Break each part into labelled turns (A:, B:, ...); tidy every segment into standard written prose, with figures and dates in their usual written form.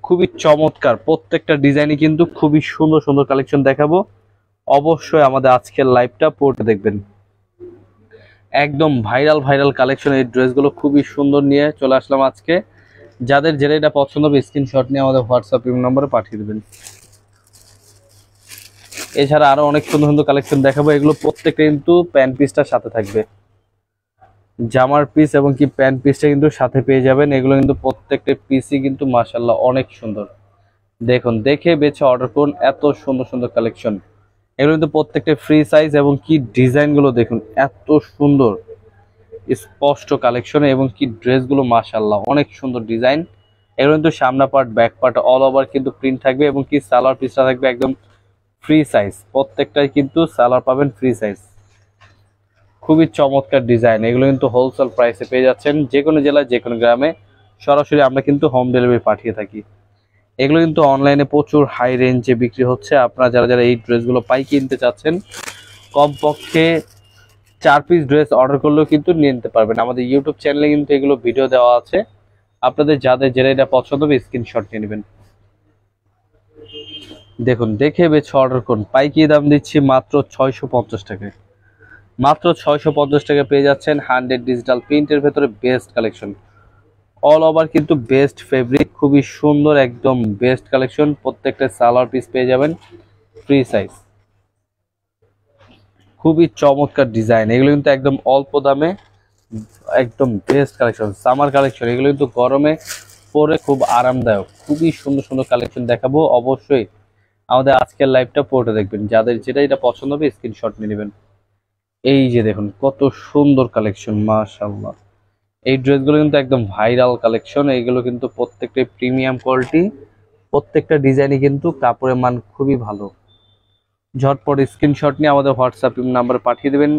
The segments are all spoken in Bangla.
A: খুবই চমৎকার, প্রত্যেকটা ডিজাইনই কিন্তু খুবই সুন্দর সুন্দর কালেকশন দেখাবো। অবশ্যই আমাদের আজকের লাইভটা পড়তে দেখবেন। একদম ভাইরাল ভাইরাল কালেকশন, এই ড্রেসগুলো খুবই সুন্দর নিয়ে চলে আসলাম আজকে। যাদের যেটা এটা পছন্দ হবে স্ক্রিনশট নিয়ে আমাদের হোয়াটসঅ্যাপ নম্বরে পাঠিয়ে দেবেন। এছাড়া আরো অনেক সুন্দর সুন্দর কালেকশন দেখাবো। এগুলো প্রত্যেকটা কিন্তু প্যান্ট পিসটার সাথে থাকবে, জামার পিস এবং কি প্যান্ট পিসটা কিন্তু সাথে পেয়ে যাবেন। এগুলো কিন্তু প্রত্যেকটা পিসই কিন্তু মাশাআল্লাহ অনেক সুন্দর। দেখুন, দেখে বেছে অর্ডার করুন, এত সুন্দর সুন্দর কালেকশন। এগুলো কিন্তু প্রত্যেকটা ফ্রি সাইজ এবং কি ডিজাইনগুলো দেখুন এত সুন্দর স্পষ্ট কালেকশন এবং কি ড্রেসগুলো মাশাআল্লাহ অনেক সুন্দর ডিজাইন। এগুলো কিন্তু সামনা part back part all over কিন্তু প্রিন্ট থাকবে এবং কি সালোয়ার পিসটা থাকবে একদম ফ্রি সাইজ। প্রত্যেকটাই কিন্তু সালোয়ার পাবেন ফ্রি সাইজ। খুবই চমৎকার ডিজাইন। এগুলো কিন্তু হোলসেল প্রাইসে পেয়ে যাচ্ছেন, যে কোনো জেলায় যে কোনো গ্রামে। সরাসরি আমরা কিন্তু হোম ডেলিভারি পাঠিয়ে থাকি। এগুলো কিন্তু অনলাইনে প্রচুর হাই রেঞ্জে বিক্রি হচ্ছে। আপনারা যারা যারা এই ড্রেসগুলো কিনতে চাচ্ছেন, কমপক্ষে 4 পিস ড্রেস অর্ডার করলেও কিন্তু নিয়ে নিতে পারবেন। আমাদের ইউটিউব চ্যানেলে কিন্তু এগুলো ভিডিও দেওয়া আছে। আপনাদের যাদের যেটা এটা পছন্দ হবে স্ক্রিনশট নিয়ে নেবেন। দেখুন, দেখে বেছে অর্ডার করুন। পাইকারি দাম দিচ্ছি মাত্র 650 টাকায়। মাত্র 650 টাকা পেয়ে যাচ্ছেন 100 ডিজিটাল প্রিন্টের ভেতরে বেস্ট কালেকশন। অল ওভার কিন্তু বেস্ট ফেব্রিক, খুবই সুন্দর একদম বেস্ট কালেকশন। প্রত্যেকটা সালোয়ার পিস পেয়ে যাবেন ফ্রি সাইজ। খুবই চমৎকার ডিজাইন। এগুলো কিন্তু একদম অল্প দামে একদম বেস্ট কালেকশন, সামার কালেকশন। এগুলো কিন্তু গরমে পরে খুব আরামদায়ক। খুবই সুন্দর সুন্দর কালেকশন দেখাবো। অবশ্যই আমাদের আজকের লাইভটা পড়ে দেখবেন। যাদের যেটা এটা পছন্দ হবে স্ক্রিনশট নিয়ে নেবেন। এই যে দেখুন কত সুন্দর কালেকশন, মাশাআল্লাহ। এই ড্রেসগুলো কিন্তু একদম ভাইরাল কালেকশন। এইগুলো কিন্তু প্রত্যেকটা প্রিমিয়াম কোয়ালিটি, প্রত্যেকটা ডিজাইনই কিন্তু কাপড়ের মান খুবই ভালো। ঝটপট স্ক্রিনশট নিয়ে আমাদের হোয়াটসঅ্যাপ নাম্বারে পাঠিয়ে দেবেন।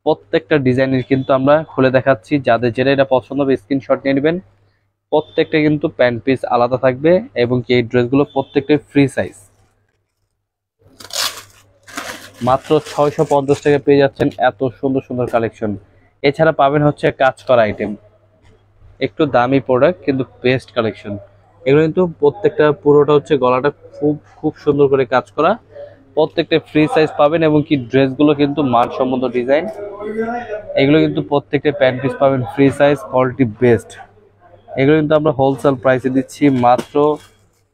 A: প্রত্যেকটা ডিজাইনের কিন্তু আমরা খুলে দেখাচ্ছি। যাদের যেটা এটা পছন্দ হবে স্ক্রিনশট নিয়ে নেবেন। প্রত্যেকটা কিন্তু প্যান্ট পিস আলাদা থাকবে এবং কি এই ড্রেসগুলো প্রত্যেকটা ফ্রি সাইজ। মাত্র 650 টাকা পেয়ে যাচ্ছেন এত সুন্দর সুন্দর কালেকশন। এছাড়া পাবেন হচ্ছে কাজ করা আইটেম, একটু দামি প্রোডাক্ট কিন্তু বেস্ট কালেকশন। এগুলো কিন্তু প্রত্যেকটা পুরোটা হচ্ছে গলাটা খুব খুব সুন্দর করে কাজ করা। প্রত্যেকটা ফ্রি সাইজ পাবেন এবং কি ড্রেসগুলো কিন্তু মানসম্মত ডিজাইন। এগুলো কিন্তু প্রত্যেকটা প্যান্ট পিস পাবেন ফ্রি সাইজ, কোয়ালিটি বেস্ট। এগুলো কিন্তু আমরা হোলসেল প্রাইসে দিচ্ছি মাত্র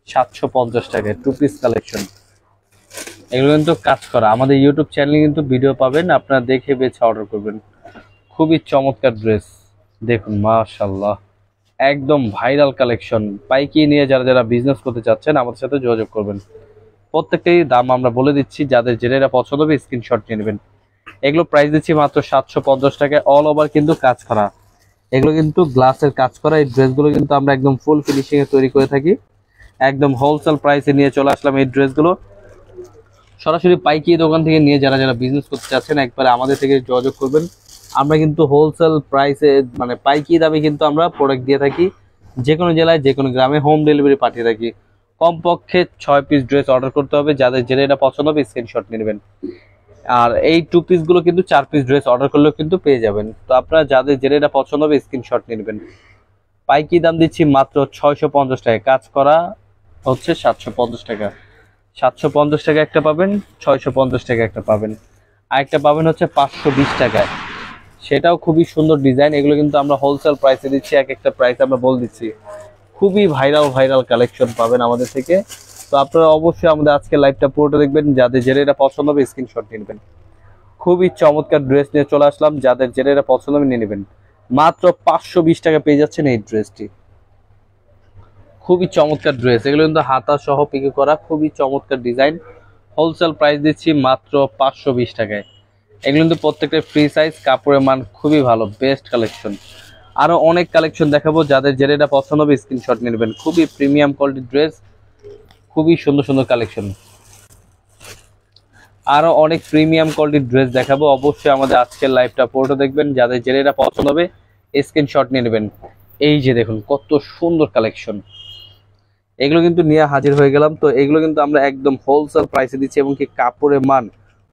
A: 750 টাকায় 2 পিস কালেকশন। এগুলো কিন্তু কাজ করা। আমাদের ইউটিউব চ্যানেলে কিন্তু ভিডিও পাবেন, আপনারা দেখে বেছে অর্ডার করবেন। খুবই চমৎকার ড্রেস দেখুন, মাশাআল্লাহ একদম ভাইরাল কালেকশন। পাইকারি নিয়ে যারা যারা বিজনেস করতে চাচ্ছেন আমাদের সাথে যোগাযোগ করবেন। প্রত্যেকটাই দাম আমরা বলে দিচ্ছি, যাদের যেটা পছন্দ হবে স্ক্রিনশট নিয়ে নেবেন। এগুলো প্রাইস দিচ্ছি মাত্র 750 টাকায়, অল ওভার কিন্তু কাজ করা। এগুলো কিন্তু গ্লাসের কাজ করা। এই ড্রেসগুলো কিন্তু আমরা একদম ফুল ফিনিশিং এ তৈরি করে থাকি। একদম হোলসেল প্রাইসে নিয়ে চলে আসলাম এই ড্রেসগুলো। সরাসরি পাইকারি দোকান থেকে নিয়ে যারা যারা বিজনেস করতে চাচ্ছেন একবারে আমাদের থেকে যোগাযোগ করবেন। আমরা কিন্তু হোলসেল প্রাইসে মানে পাইকারি দামে কিন্তু আমরা প্রোডাক্ট দিয়ে থাকি। যে কোনো জেলায় যে কোনো গ্রামে হোম ডেলিভারি পাঠিয়ে থাকি। কমপক্ষে 6 পিস ড্রেস অর্ডার করতে হবে। যাদের যেটা এটা পছন্দ হবে স্ক্রিনশট নিয়ে নেবেন। আর এই 2 পিসগুলো কিন্তু 4 পিস ড্রেস অর্ডার করলেও কিন্তু পেয়ে যাবেন। তো আপনারা যাদের যেটা এটা পছন্দ হবে স্ক্রিনশট নিয়ে নেবেন। পাইকারি দাম দিচ্ছি মাত্র 650 টাকা, কাজ করা হচ্ছে 750 টাকা। 750 টাকা একটা পাবেন, 650 টাকা একটা পাবেন, আরেকটা পাবেন হচ্ছে 520 টাকায়। সেটাও খুবই সুন্দর ডিজাইন। এগুলো কিন্তু আমরা হোলসেল প্রাইসে দিচ্ছি, এক একটা প্রাইস আমরা বল দিচ্ছি। খুবই ভাইরাল ভাইরাল কালেকশন পাবেন আমাদের থেকে। তো আপনারা অবশ্যই আমাদের আজকে লাইভটা পুরোটা দেখবেন। যাদের যেটা এটা পছন্দ হবে স্ক্রিনশট নিয়ে নেবেন। খুবই চমৎকার ড্রেস নিয়ে চলে আসলাম। যাদের যেটা এটা পছন্দ হবে নিয়ে নেবেন। মাত্র 520 টাকা পেয়ে যাচ্ছেন এই ড্রেসটি। খুবই চমৎকার ড্রেস। এগুলো কিন্তু হাতা সহ পিকে করা, খুবই চমৎকার ডিজাইন। হোলসেল প্রাইস দিচ্ছি মাত্র 520 টাকায়। এগুলো কিন্তু প্রত্যেকটা ফ্রি সাইজ, কাপড়ের মান খুবই ভালো, বেস্ট কালেকশন। আরো অনেক কালেকশন দেখাবো। যাদের যেটা এটা পছন্দ হবে স্ক্রিনশট নিয়ে নেবেন। খুবই প্রিমিয়াম কোয়ালিটির ড্রেস, খুবই সুন্দর সুন্দর কালেকশন। আরো অনেক প্রিমিয়াম কোয়ালিটির ড্রেস দেখাবো। অবশ্যই আমাদের আজকের লাইভটা পুরোটা দেখবেন। যাদের যেটা এটা পছন্দ হবে স্ক্রিনশট নিয়ে নেবেন। এই যে দেখুন কত সুন্দর কালেকশন। এগুলো কিন্তু নিয়ে হাজির হয়ে গেলাম। তো এগুলো কিন্তু আমরা একদম হোলসেল প্রাইসে দিচ্ছি এবং কি কাপড়ের মান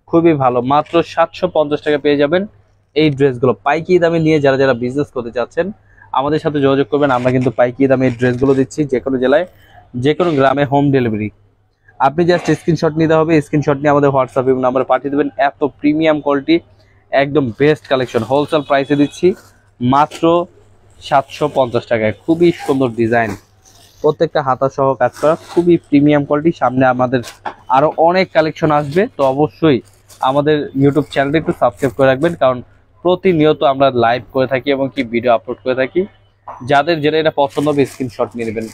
A: খুবই ভালো। মাত্র 750 টাকা পেয়ে যাবেন এই ড্রেসগুলো। পাইকারি দামে নিয়ে যারা যারা বিজনেস করতে চাচ্ছেন আমাদের সাথে যোগাযোগ করবেন। আমরা কিন্তু পাইকারি দামে এই ড্রেসগুলো দিচ্ছি যে কোনো জেলায় যে কোনো গ্রামে হোম ডেলিভারি। আপনি জাস্ট স্ক্রিনশট নিতে হবে, স্ক্রিনশট নিয়ে আমাদের হোয়াটসঅ্যাপ নাম্বারে পাঠিয়ে দেবেন। এত প্রিমিয়াম কোয়ালিটি, একদম বেস্ট কালেকশন, হোলসেল প্রাইসে দিচ্ছি মাত্র 750 টাকায়। খুবই সুন্দর ডিজাইন, প্রত্যেকটা হাতা সহ কাজ করা, খুবই প্রিমিয়াম কোয়ালিটি। সামনে আমাদের আরো অনেক কালেকশন আসবে, তো অবশ্যই আমাদের ইউটিউব চ্যানেলটি একটু সাবস্ক্রাইব করে রাখবেন, কারণ প্রতিনিয়ত আমরা লাইভ করে থাকি এবং কি ভিডিও আপলোড করে থাকি। যাদের যেটা এটা পছন্দ হবে স্ক্রিনশট নিয়ে নেবেন।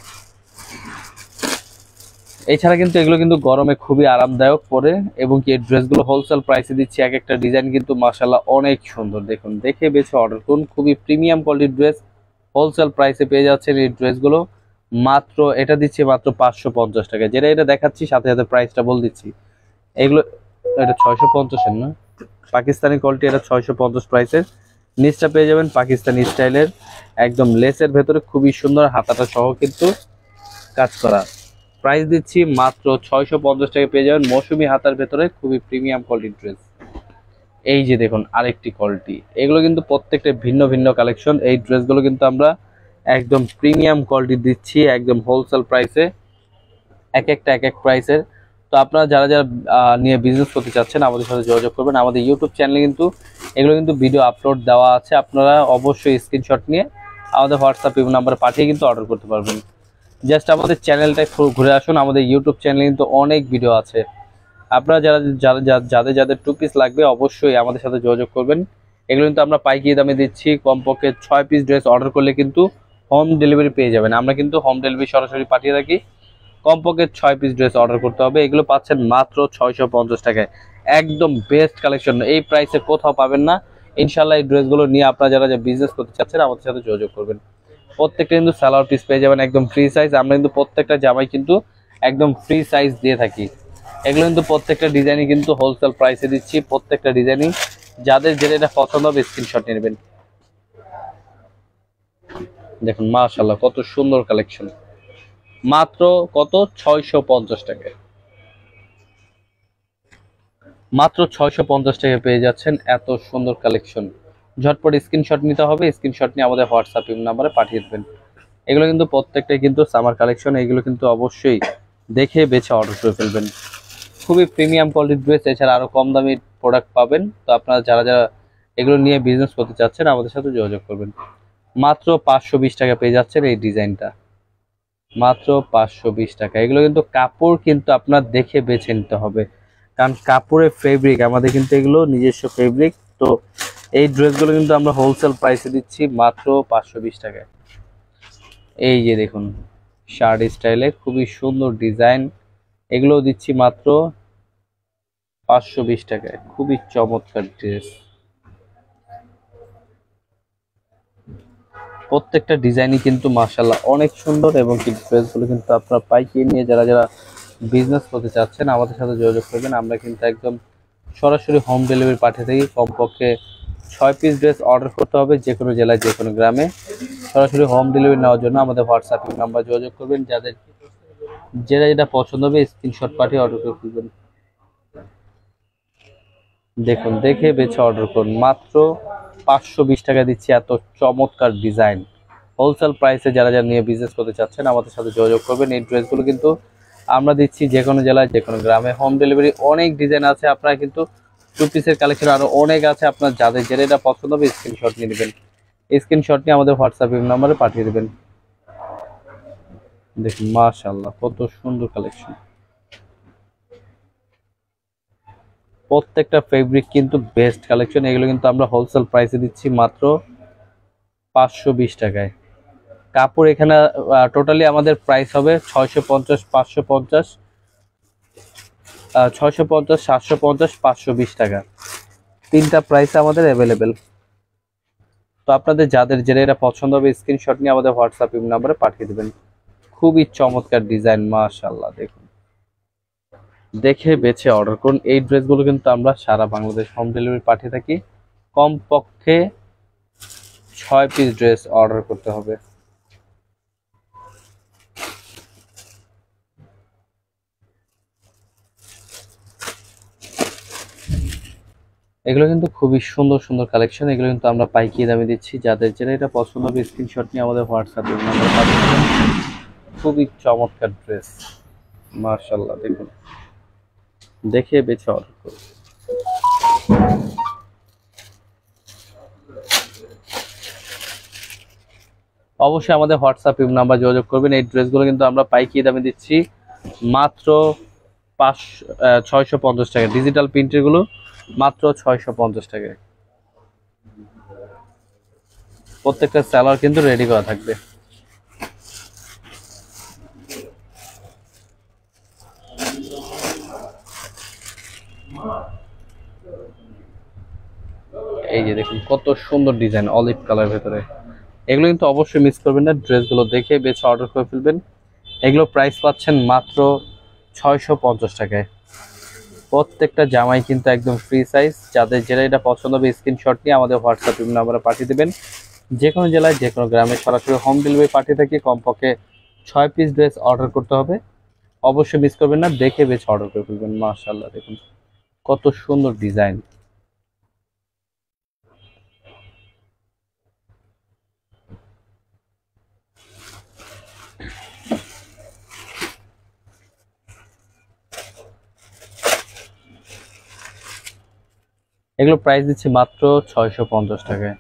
A: এছাড়া কিন্তু এগুলো কিন্তু গরমে খুবই আরামদায়ক পরে, এবং কি এই ড্রেসগুলো হোলসেল প্রাইসে দিচ্ছি। এক একটা ডিজাইন কিন্তু মাশাআল্লাহ অনেক সুন্দর, দেখুন দেখে বেছে অর্ডার করুন। খুবই প্রিমিয়াম কোয়ালিটির ড্রেস হোলসেল প্রাইসে পেয়ে যাচ্ছেন এই ড্রেসগুলো। মাত্র এটা দিচ্ছি মাত্র 550 টাকা। যেটা এটা দেখাচ্ছি সাথে সাথে প্রাইসটা বল দিচ্ছি। এগুলো এটা 650 না, পাকিস্তানি কোয়ালিটি, এটা 650 প্রাইসের। নিচটা পেয়ে যাবেন পাকিস্তানি স্টাইলের, একদম লেসের ভেতরে খুবই সুন্দর হাতাটা সহ কিন্তু কাজ করা। প্রাইস দিচ্ছি মাত্র 650 টাকা, পেয়ে যাবেন মৌসুমী হাতার ভেতরে খুবই প্রিমিয়াম কোয়ালিটির ড্রেস। এই যে দেখুন আরেকটি কোয়ালিটি, এগুলো কিন্তু প্রত্যেকটা ভিন্ন ভিন্ন কালেকশন। এই ড্রেসগুলো কিন্তু আমরা একদম প্রিমিয়াম কোয়ালিটি দিচ্ছি, একদম হোলসেল প্রাইসে, এক একটা এক এক প্রাইসের। তো আপনারা যারা যারা নিয়ে বিজনেস করতে চাচ্ছেন আমাদের সাথে যোগাযোগ করবেন। আমাদের ইউটিউব চ্যানেলে কিন্তু এগুলো কিন্তু ভিডিও আপলোড দেওয়া আছে, আপনারা অবশ্যই স্ক্রিনশট নিয়ে আমাদের হোয়াটসঅ্যাপ নাম্বারে পাঠিয়ে কিন্তু অর্ডার করতে পারবেন। জাস্ট আমাদের চ্যানেলটা ঘুরে আসুন, আমাদের ইউটিউব চ্যানেলে কিন্তু অনেক ভিডিও আছে। আপনারা যাদের যাদের 2 পিস লাগবে অবশ্যই আমাদের সাথে যোগাযোগ করবেন। এগুলো কিন্তু আমরা পাইকারি দামে দিচ্ছি, কমপক্ষে 6 পিস ড্রেস অর্ডার করলে কিন্তু হোম ডেলিভারি পেয়ে যাবেন। আমরা কিন্তু হোম ডেলিভারি সরাসরি পাঠিয়ে থাকি, কমপক্ষে 6 পিস ড্রেস অর্ডার করতে হবে। এগুলো পাচ্ছেন মাত্র 650 টাকায়, একদম বেস্ট কালেকশন, এই প্রাইসে কোথাও পাবেন না। ইনশাল্লাহ এই ড্রেসগুলো নিয়ে আপনারা যারা বিজনেস করতে চাচ্ছেন আমাদের সাথে যোগাযোগ করবেন। প্রত্যেকটা কিন্তু সালোয়ার পিস পেয়ে যাবেন একদম ফ্রি সাইজ। আমরা কিন্তু প্রত্যেকটা জামাই কিন্তু একদম ফ্রি সাইজ দিয়ে থাকি। এগুলো কিন্তু প্রত্যেকটা ডিজাইনই কিন্তু হোলসেল প্রাইসে দিচ্ছি, প্রত্যেকটা ডিজাইনই। যাদের যেটা এটা পছন্দ হবে স্ক্রিনশট নিয়ে নেবেন। দেখুন মাশাআল্লাহ কত সুন্দর কালেকশন, মাত্র কত 650 টাকায়, মাত্র 650 টাকায় পেয়ে যাচ্ছেন এত সুন্দর কালেকশন। ঝটপট স্ক্রিনশট নিতে হবে, স্ক্রিনশট নিয়ে আমাদের হোয়াটসঅ্যাপ নাম্বারে পাঠিয়ে দেবেন। এগুলো কিন্তু প্রত্যেকটাই কিন্তু সামার কালেকশন, এগুলো কিন্তু অবশ্যই দেখে বেছে অর্ডার করে ফেলবেন। খুবই প্রিমিয়াম কোয়ালিটির ড্রেস, এছাড়া আরো কম দামি প্রোডাক্ট পাবেন। তো আপনারা যারা যারা এগুলো নিয়ে বিজনেস করতে চাচ্ছেন আমাদের সাথে যোগাযোগ করবেন। মাত্র 520 টাকা পেয়ে যাচ্ছেন এই ডিজাইনটা, মাত্র 520 টাকা। এগুলো কিন্তু কাপড় কিন্তু আপনার দেখে বেছে নিতে হবে, কারণ কাপড়ের ফেব্রিক আমাদের কিন্তু এগুলো নিজস্ব ফেব্রিক। তো এই ড্রেসগুলো কিন্তু আমরা হোলসেল প্রাইসে দিচ্ছি মাত্র 520 টাকায়। এই যে দেখুন শার্ট স্টাইলে খুবই সুন্দর ডিজাইন, এগুলো দিচ্ছি মাত্র 520 টাকায়। খুবই চমৎকার ড্রেস, প্রত্যেকটা ডিজাইনই কিন্তু মাশাআল্লাহ অনেক সুন্দর। এবং কি ড্রেসগুলো কিন্তু আপনারা পাইকারি নিয়ে যারা যারা বিজনেস করতে চাচ্ছেন আমাদের সাথে যোগাযোগ করবেন। আমরা কিন্তু একদম সরাসরি হোম ডেলিভারি পাঠিয়ে থাকি। কমপক্ষে 6 পিস ড্রেস অর্ডার করতে হবে, যে কোনো জেলায় যে কোনো গ্রামে। সরাসরি হোম ডেলিভারি নেওয়ার জন্য আমাদের হোয়াটসঅ্যাপ নাম্বার যোগাযোগ করবেন। যাদের যেটা যেটা পছন্দ হবে স্ক্রিনশট পাঠিয়ে অর্ডার করে ফেলবেন। দেখুন দেখে বেছে অর্ডার করুন, মাত্র 520 টাকা দিচ্ছি এত চমৎকার ডিজাইন। হোলসেল প্রাইসে যারা যারা নিয়ে বিজনেস করতে চাচ্ছেন আমাদের সাথে যোগাযোগ করবেন। এই ড্রেসগুলো কিন্তু আমরা দিচ্ছি যে কোনো জেলায় যে কোনো গ্রামে, হোম ডেলিভারি। অনেক ডিজাইন আছে, আপনারা কিন্তু 2 পিসের কালেকশন আরো অনেক আছে। আপনার যাদের যেটা এটা পছন্দ হবে স্ক্রিনশট নিয়ে নেবেন, স্ক্রিনশট নিয়ে আমাদের হোয়াটসঅ্যাপ নাম্বারে পাঠিয়ে দেবেন। দেখুন মাশাআল্লাহ কত সুন্দর কালেকশন, প্রত্যেকটা ফেব্রিক কিন্তু বেস্ট কালেকশন। এগুলো কিন্তু আমরা হোলসেল প্রাইসে দিচ্ছি মাত্র 520 টাকায়। কাপড় এখানে টোটালি আমাদের প্রাইস হবে 650, 550, 650, 750, 520 টাকা। 3টা প্রাইস আমাদের অ্যাভেলেবেল। তো আপনাদের যাদের যেটা এটা পছন্দ হবে স্ক্রিনশট নিয়ে আমাদের হোয়াটসঅ্যাপ নাম্বারে পাঠিয়ে দেবেন। খুবই চমৎকার ডিজাইন মাশাআল্লাহ, দেখুন দেখে বেছে অর্ডার করুন। এই ড্রেসগুলো কিন্তু আমরা সারা বাংলাদেশ হোম ডেলিভারি পাঠিয়ে থাকি। কমপক্ষে 6 পিস ড্রেস অর্ডার করতে হবে। এগুলো কিন্তু খুবই সুন্দর সুন্দর কালেকশন, এগুলো কিন্তু আমরা পাইকারি দামে দিচ্ছি। যাদের যেটা এটা পছন্দ হবে স্ক্রিনশট নিয়ে আমাদের হোয়াটসঅ্যাপ নাম্বারে পাঠিয়ে দেবেন। খুবই চমৎকার ড্রেস, মাশাআল্লাহ। দেখুন, দেখে বেছে অর্ডার করুন। অবশ্যই আমাদের হোয়াটসঅ্যাপ নাম্বার যোগাযোগ করবেন। এই ড্রেসগুলো কিন্তু আমরা পাইকারি দামে দিচ্ছি মাত্র 650 টাকা। ডিজিটাল প্রিন্টের গুলো মাত্র 650 টাকায়। প্রত্যেকটা সেলার কিন্তু রেডি করা থাকবে। এই যে দেখুন কত সুন্দর ডিজাইন, অলিভ কালার ভেতরে। এগুলো কিন্তু অবশ্যই মিস করবেন না, ড্রেসগুলো দেখে বেছে অর্ডার করে ফেলবেন। এগুলো প্রাইস পাচ্ছেন মাত্র 650 টাকায়। প্রত্যেকটা জামাই কিন্তু একদম ফ্রি সাইজ। যাদের যেটা এটা পছন্দ হবে স্ক্রিনশট নিয়ে আমাদের হোয়াটসঅ্যাপ নাম্বারে পাঠিয়ে দেবেন। যে কোনো জেলায় যে কোনো গ্রামে সরাসরি হোম ডেলিভারি পাঠিয়ে থাকি। কমপক্ষে 6 পিস ড্রেস অর্ডার করতে হবে। অবশ্যই মিস করবেন না, দেখে বেছে অর্ডার করে ফেলবেন। মাশাআল্লাহ, দেখুন কত সুন্দর ডিজাইন। এগুলো প্রাইস দিচ্ছি মাত্র 650 টাকায়।